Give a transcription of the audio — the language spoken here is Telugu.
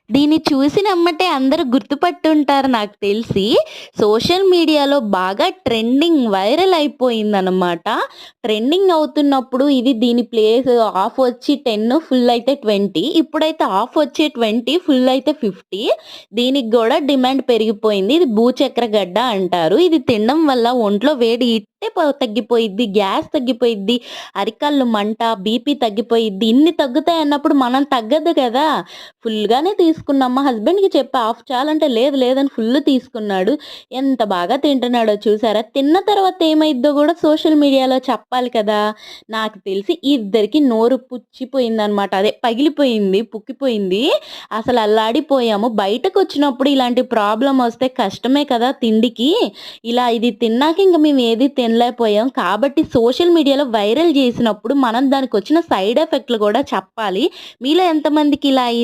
దీన్ని చూసినెమ్మటే అందరూ గుర్తుపట్టుంటారు నాకు తెలిసి. సోషల్ మీడియాలో బాగా ట్రెండింగ్ వైరల్ అయిపోయిందనమాట. ట్రెండింగ్ అవుతున్నప్పుడు దీని ప్లేస్ ఆఫ్ వచ్చి 10 ఫుల్ అయితే 20 ఇప్పుడైతే ఆఫ్ వచ్చే 20 ఫుల్ అయితే 50 దీనికి గూడా డిమాండ్ పెరిగిపోయింది. ఇది భూచక్ర గడ్డ అంటారు. ఇది తినడం వల్ల ఒంట్లో వేడి ఇట్టే తగ్గిపోయిద్ది. గ్యాస్ తగ్గిపోయిద్ది. అరికాళ్ళు మంట, బీపీ తగ్గిపోయిద్ది. ఇన్ని తగ్గుతాయన్నప్పుడు మనం తగ్గదు గదా! ఫుల్‌గానే తీసుకున్నాం. మా హస్బెండ్‌కి చెప్పా హాఫ్ చాలంటే, లేదు లేదని ఫుల్ తీసుకున్నాడు. ఎంత బాగా తింటున్నాడో చూసారా? తిన్న తర్వాత ఏమైద్దో గూడా సోషల్ మీడియాలో చెప్పాలి కదా! నాకు తెలిసి ఇద్దరికీ నోరు పుచ్చిపోయిందనమాట. అదే పగిలిపోయింది, పుక్కిపోయింది. అసలు అల్లాడిపోయాము. బయటకొచ్చినప్పుడు ఇలాంటి ప్రాబ్లమ్ వస్తే కష్టమే కదా తిండికి. ఇది తిన్నాక ఇంక మేము ఏది తినలేకపోయాం. కాబట్టి సోషల్ మీడియాలో వైరల్ జేసినప్పుడు మనం దానికొచ్చిన సైడ్ ఎఫెక్ట్‌లు గూడా చెప్పాలి. మీలో ఎంతమందికి ఇలా